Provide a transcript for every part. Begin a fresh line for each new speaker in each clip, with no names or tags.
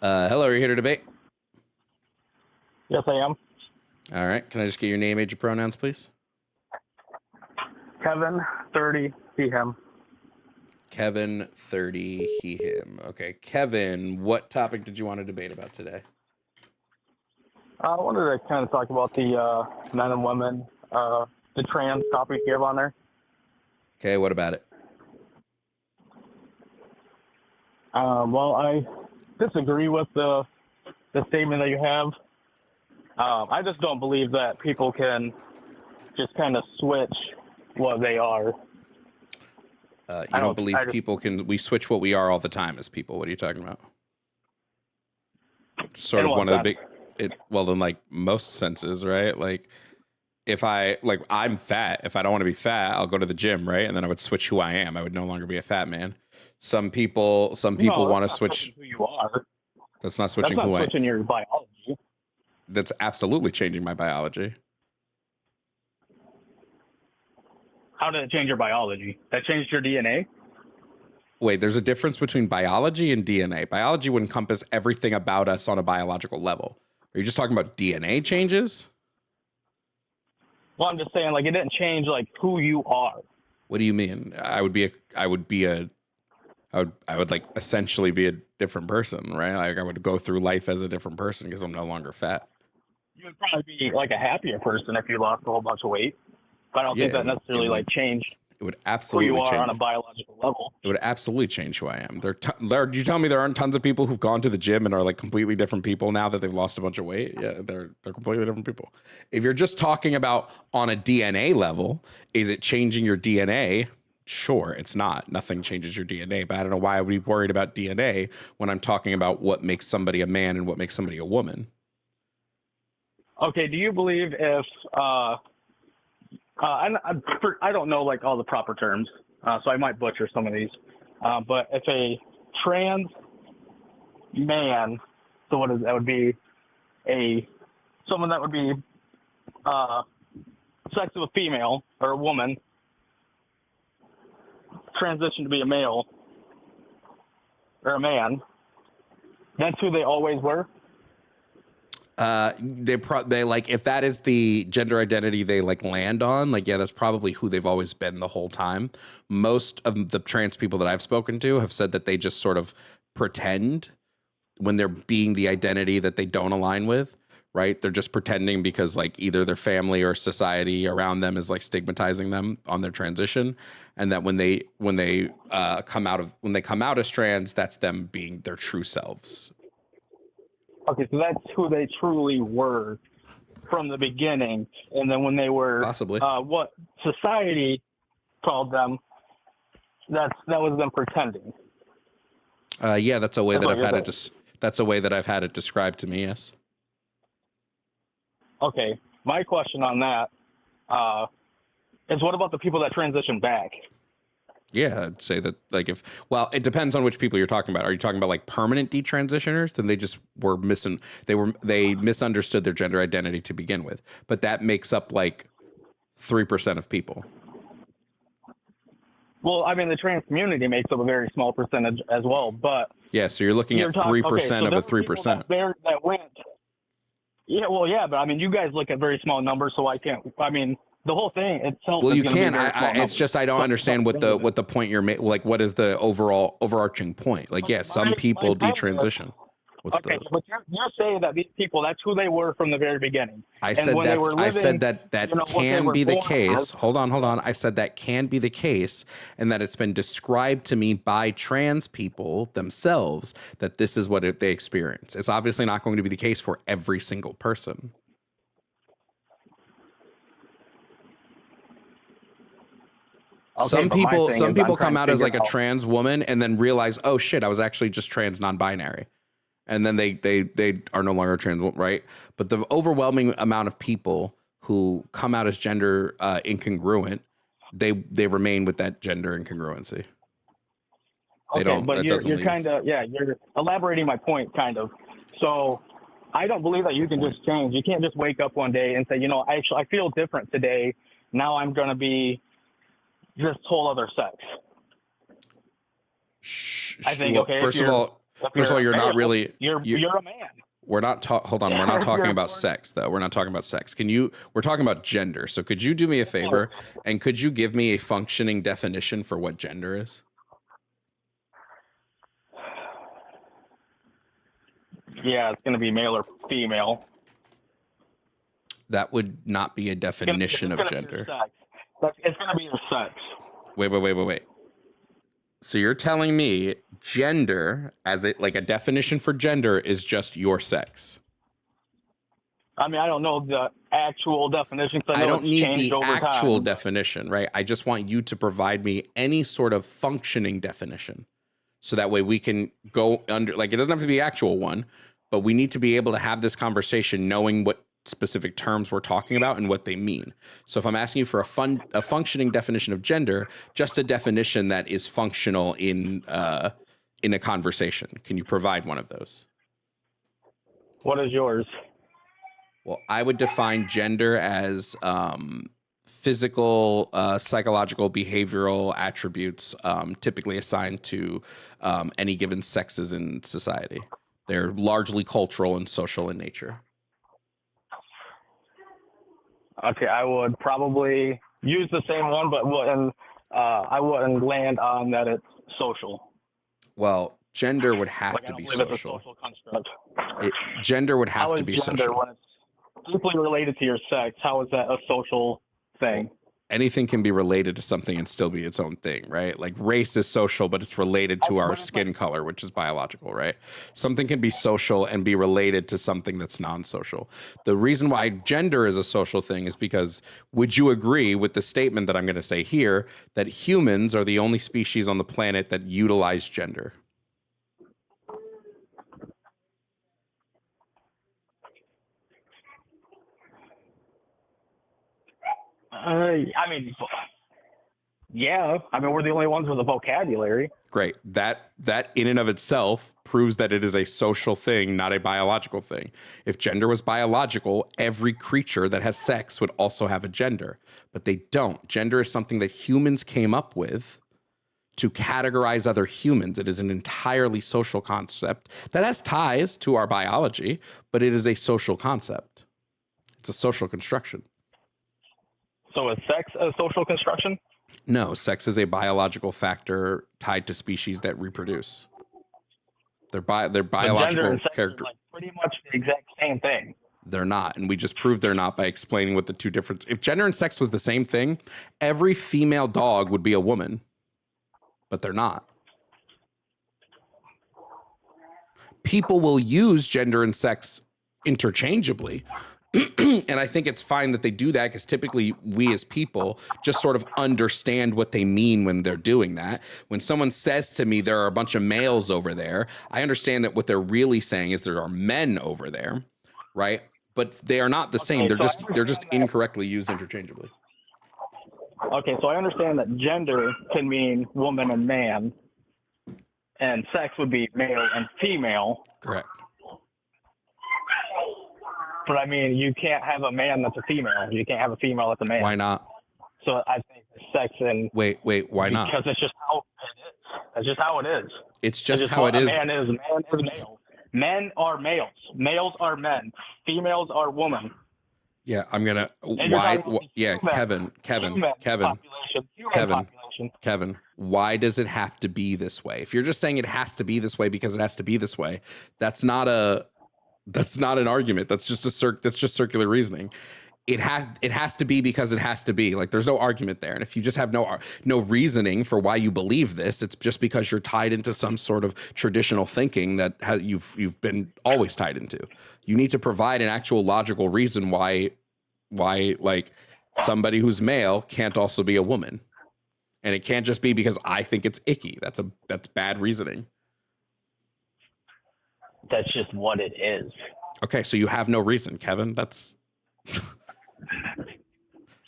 Hello, are you here to debate?
Yes, I am.
All right. Can I just get your name, age, and pronouns, please?
Kevin, 30, he, him.
Kevin, 30, he, him. Okay. Kevin, what topic did you want to debate about today?
I wanted to kind of talk about the men and women, the trans topic you have on there.
Okay, what about it?
Well, I disagree with the statement that you have. I just don't believe that people can just kind of switch what they are.
You don't believe people can, we switch what we are all the time as people. What are you talking about? Sort of one of the big, well, in like most senses, right? Like if I'm fat, if I don't want to be fat, I'll go to the gym, right? And then I would switch who I am. I would no longer be a fat man. Some people want to switch
who you are.
That's not switching
who I am.
That's not
switching your biology.
That's absolutely changing my biology.
How did it change your biology? That changed your DNA?
Wait, there's a difference between biology and DNA. Biology would encompass everything about us on a biological level. Are you just talking about DNA changes?
Well, I'm just saying, like, it didn't change, like, who you are.
What do you mean? I would like essentially be a different person, right? Like I would go through life as a different person because I'm no longer fat.
You would probably be like a happier person if you lost a whole bunch of weight. But I don't think that necessarily like changed.
It would absolutely
who you are
change
on a biological level.
It would absolutely change who I am. You tell me there aren't tons of people who've gone to the gym and are like completely different people now that they've lost a bunch of weight? Yeah, they're completely different people. If you're just talking about on a DNA level, is it changing your DNA? Sure, it's not. Nothing changes your DNA, but I don't know why I would be worried about DNA when I'm talking about what makes somebody a man and what makes somebody a woman.
Okay, do you believe if I don't know like all the proper terms, so I might butcher some of these, but if a trans man, so what is that? Would be someone that would be sex of a female or a woman, transition to be a male or a man, that's who they always were?
They like, if that is the gender identity they like land on, like, yeah, that's probably who they've always been the whole time. Most of the trans people that I've spoken to have said that they just sort of pretend when they're being the identity that they don't align with, right? They're just pretending because like either their family or society around them is like stigmatizing them on their transition. And that when they come out as trans, that's them being their true selves.
Okay, so that's who they truly were from the beginning. And then when they were
possibly
what society called them, that was them pretending.
Yeah, that's a way that I've had it. That's a way that I've had it described to me. Yes.
Okay, my question on that is, what about the people that transition back?
Yeah, I'd say that like it depends on which people you're talking about. Are you talking about like permanent detransitioners? Then they just were they misunderstood their gender identity to begin with. But that makes up like 3% of people.
Well, I mean, the trans community makes up a very small percentage as well, but
yeah, so you're looking at 3% of a 3%.
That went. Yeah, well, yeah, but I mean, you guys look at very small numbers, so I can't. I mean, the whole thing itself.
Well, you can. It's just I don't understand what the point you're making. Like, what is the overarching point? Like, yeah, some people detransition.
But you're saying that these people, that's who they were from the very beginning.
I said that can be the case. Hold on. I said that can be the case, and that it's been described to me by trans people themselves that this is what they experience. It's obviously not going to be the case for every single person. Okay, some people come out as like a trans woman and then realize, oh shit, I was actually just trans non-binary. And then they are no longer trans, right? But the overwhelming amount of people who come out as gender incongruent, they remain with that gender incongruency.
But you're kind of, you're elaborating my point, kind of. So I don't believe that you can just change. You can't just wake up one day and say, I feel different today. Now I'm going to be this whole other sex.
I think, well, first of all, First of all, you're
male,
not really.
You're a man.
We're not hold on. We're not talking about sex, though. We're not talking about sex. We're talking about gender. So could you do me a favor and could you give me a functioning definition for what gender is?
Yeah, it's going to be male or female.
That would not be a definition of gender.
It's going to be your sex.
Wait. So you're telling me gender as a definition for gender is just your sex?
I mean, I don't know the actual definition.
I don't need the actual definition, right? I just want you to provide me any sort of functioning definition. So that way we can go under, it doesn't have to be an actual one, but we need to be able to have this conversation knowing what specific terms we're talking about and what they mean. So if I'm asking you for a functioning definition of gender, just a definition that is functional in a conversation, can you provide one of those?
What is yours?
Well, I would define gender as physical, psychological, behavioral attributes typically assigned to any given sexes in society. They're largely cultural and social in nature.
Okay, I would probably use the same one, but I wouldn't land on that it's social.
Well, gender would have to be social. Gender would have to be social.
When it's deeply related to your sex, how is that a social thing?
Anything can be related to something and still be its own thing, right? Like race is social, but it's related to our skin color, which is biological, right? Something can be social and be related to something that's non-social. The reason why gender is a social thing is because would you agree with the statement that I'm going to say here that humans are the only species on the planet that utilize gender?
I mean, yeah. I mean, we're the only ones with a vocabulary.
Great. That in and of itself proves that it is a social thing, not a biological thing. If gender was biological, every creature that has sex would also have a gender, but they don't. Gender is something that humans came up with to categorize other humans. It is an entirely social concept that has ties to our biology, but it is a social concept. It's a social construction.
So is sex a social construction?
No, sex is a biological factor tied to species that reproduce. They're biological character.
Like pretty much the exact same thing.
They're not, and we just proved they're not by explaining what the two difference. If gender and sex was the same thing, every female dog would be a woman, but they're not. People will use gender and sex interchangeably. And I think it's fine that they do that because typically we as people just sort of understand what they mean when they're doing that. When someone says to me, there are a bunch of males over there, I understand that what they're really saying is there are men over there, right? But they are not the same. They're just incorrectly used interchangeably.
Okay, so I understand that gender can mean woman and man, and sex would be male and female.
Correct.
But I mean, you can't have a man that's a female. You can't have a female that's a man.
Why not?
So I think sex and
wait, why not?
Because it's just how it is. It's just how it is.
It's just how it is.
Man is male. Men are males. Males are men. Females are women.
Yeah, I'm gonna. Why? Yeah, Kevin. Why does it have to be this way? If you're just saying it has to be this way because it has to be this way, that's not an argument. That's just circular reasoning. It has to be because it has to be. Like there's no argument there. And if you just have no reasoning for why you believe this, it's just because you're tied into some sort of traditional thinking that you've been always tied into. You need to provide an actual logical reason why like somebody who's male can't also be a woman. And it can't just be because I think it's icky. That's bad reasoning.
That's just what it is.
Okay, so you have no reason, Kevin. That's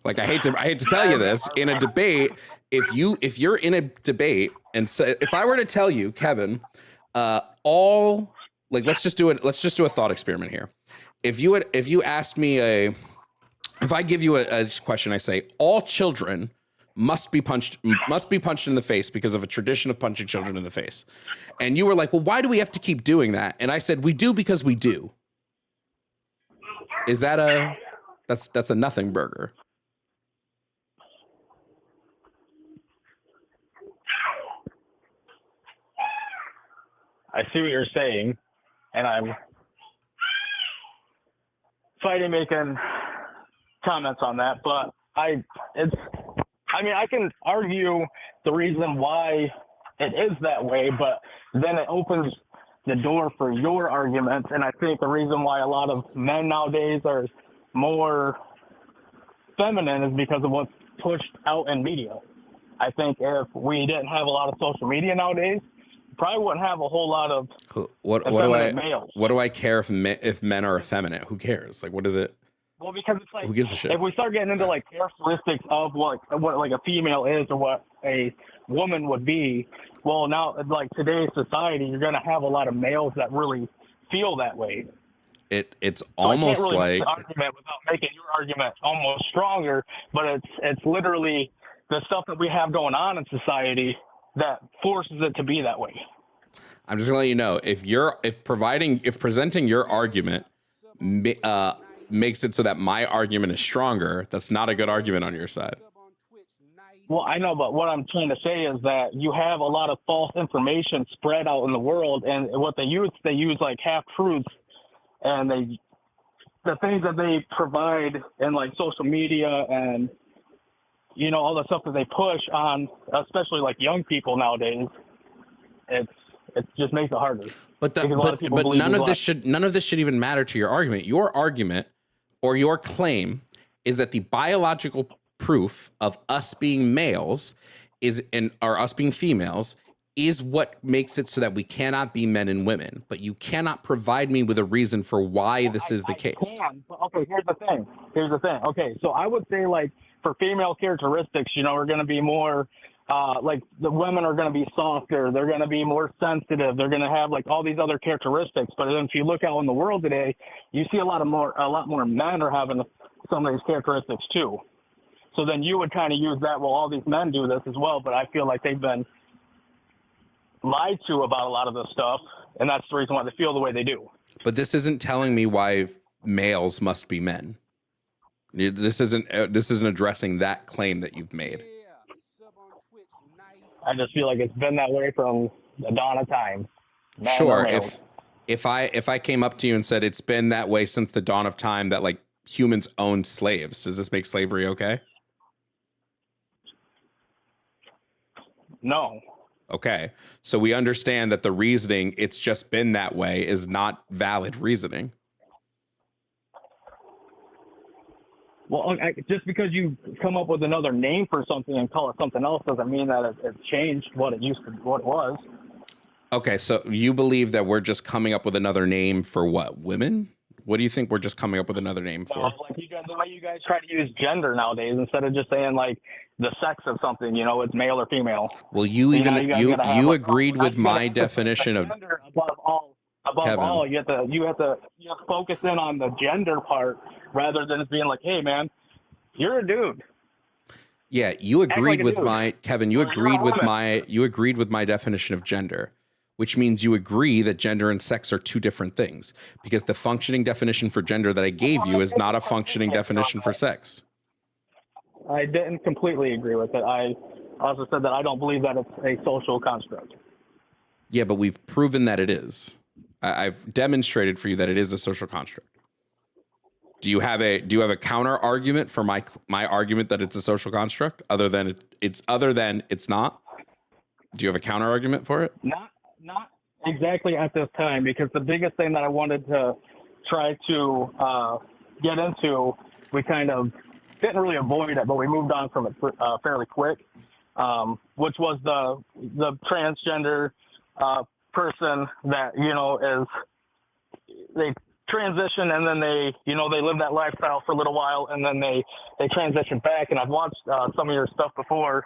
like I hate to tell you this in a debate. If you're in a debate and say, if I were to tell you, Kevin, let's just do a thought experiment here. If I give you a question, I say all children must be punched in the face because of a tradition of punching children in the face. And you were like, well, why do we have to keep doing that? And I said, we do because we do. Is that that's a nothing burger?
I see what you're saying, and I'm fighting making comments on that, but I can argue the reason why it is that way, but then it opens the door for your arguments. And I think the reason why a lot of men nowadays are more feminine is because of what's pushed out in media. I think if we didn't have a lot of social media nowadays, probably wouldn't have a whole lot of males.
What do I care if men are effeminate? Who cares? Like, what is it?
Well, because it's like,
who gives a shit?
If we start getting into like characteristics of what like a female is or what a woman would be, well, now like today's society, you're going to have a lot of males that really feel that way.
It's almost
so I can't really
like
make the argument without making your argument almost stronger, but it's literally the stuff that we have going on in society that forces it to be that way.
I'm just gonna let you know, if presenting your argument makes it so that my argument is stronger, that's not a good argument on your side.
Well, I know, but what I'm trying to say is that you have a lot of false information spread out in the world, and what they use like half truths, and the things that they provide in like social media and all the stuff that they push on, especially like young people nowadays, it just makes it harder.
But none of this should even matter to your argument. Your argument or your claim is that the biological proof of us being males or us being females is what makes it so that we cannot be men and women. But you cannot provide me with a reason for why this is the case.
Okay, here's the thing. Okay, so I would say like for female characteristics, we're going to be more like the women are going to be softer. They're going to be more sensitive. They're going to have like all these other characteristics. But then if you look out in the world today, you see a lot more men are having some of these characteristics too. So then you would kind of use that. Well, all these men do this as well, but I feel like they've been lied to about a lot of this stuff, and that's the reason why they feel the way they do.
But this isn't telling me why males must be men. This isn't addressing that claim that you've made.
I just feel like it's been that way from the dawn of time.
Sure, if I came up to you and said it's been that way since the dawn of time that like humans owned slaves, does this make slavery okay?
No.
Okay, so we understand that the reasoning it's just been that way is not valid reasoning.
Well, just because you come up with another name for something and call it something else doesn't mean that it's changed what it was.
Okay, so you believe that we're just coming up with another name for what? Women? What do you think we're just coming up with another name for?
Like the way you guys try to use gender nowadays, instead of just saying like the sex of something, it's male or female.
Well, you agreed with my definition of
gender above all. You have to focus in on the gender part rather than just being like, hey man, you're a dude.
Yeah, you agreed with my Kevin. You agreed with my definition of gender, which means you agree that gender and sex are two different things, because the functioning definition for gender that I gave you is not a functioning definition for sex.
I didn't completely agree with it. I also said that I don't believe that it's a social construct.
Yeah, but we've proven that it is. I've demonstrated for you that it is a social construct. Do you have a counter argument for my argument that it's a social construct other than it's not? Do you have a counter argument for it?
Not exactly at this time, because the biggest thing that I wanted to try to get into, we kind of didn't really avoid it, but we moved on from it fairly quick, which was the transgender person that is they transition and then they live that lifestyle for a little while and then they transition back. And I've watched some of your stuff before,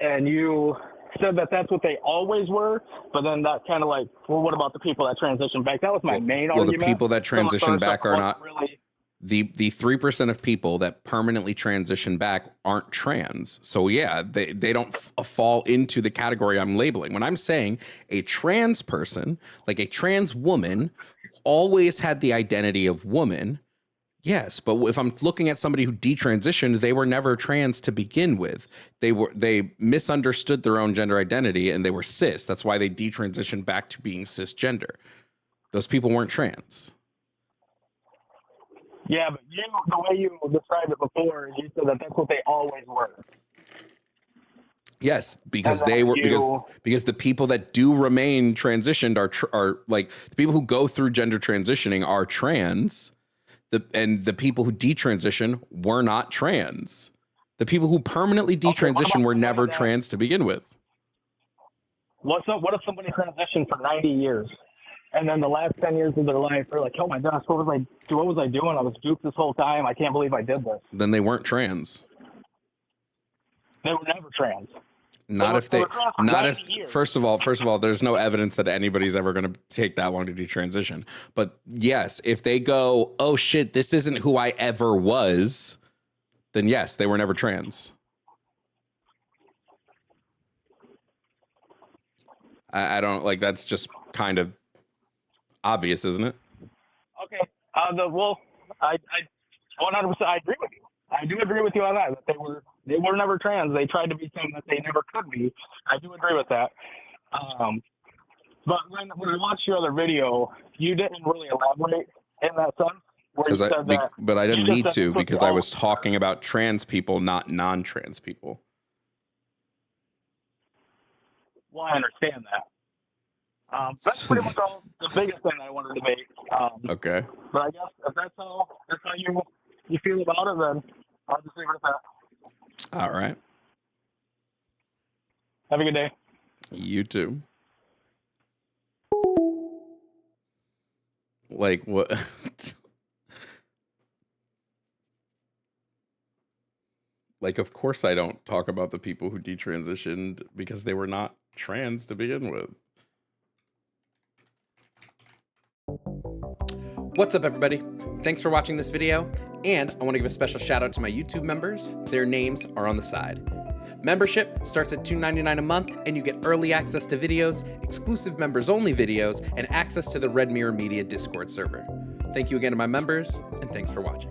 and you said that that's what they always were, but then that kind of like, well, what about the people that transition back? That was my main argument.
Well, the people that transition back are not really. The 3% of people that permanently transition back aren't trans. So yeah, they don't fall into the category I'm labeling. When I'm saying a trans person, like a trans woman, always had the identity of woman. Yes, but if I'm looking at somebody who detransitioned, they were never trans to begin with. They misunderstood their own gender identity and they were cis. That's why they detransitioned back to being cisgender. Those people weren't trans.
Yeah, but the way you described it before, you said that that's what they always were.
Yes, because they were because the people that do remain transitioned are like the people who go through gender transitioning are trans. And the people who detransition were not trans. The people who permanently detransition were never trans to begin with.
What if somebody transitioned for 90 years? And then the last 10 years of their life, they're like, oh my gosh, what was I doing? I was duped this whole time. I can't believe I did this.
Then they weren't trans.
They were never trans.
First of all, there's no evidence that anybody's ever going to take that long to detransition. But yes, if they go, oh shit, this isn't who I ever was, then yes, they were never trans. I don't like, that's just kind of obvious, isn't it?
Okay. I 100% I agree with you. I do agree with you on that they were never trans. They tried to be something that they never could be. I do agree with that. But when I watched your other video, you didn't really elaborate in that sense.
But I didn't need to because I was talking about trans people, not non-trans people.
Well, I understand that. That's pretty much all the biggest thing I wanted to make.
Okay.
But I guess if that's how you feel about it, then I'll just leave it at that.
All right.
Have a good day.
You too. Like what? Like, of course I don't talk about the people who detransitioned because they were not trans to begin with. What's up, everybody? Thanks for watching this video, and I want to give a special shout out to my YouTube members. Their names are on the side. Membership starts at $2.99 a month, and you get early access to videos, exclusive members-only videos, and access to the Red Mirror Media Discord server. Thank you again to my members, and thanks for watching.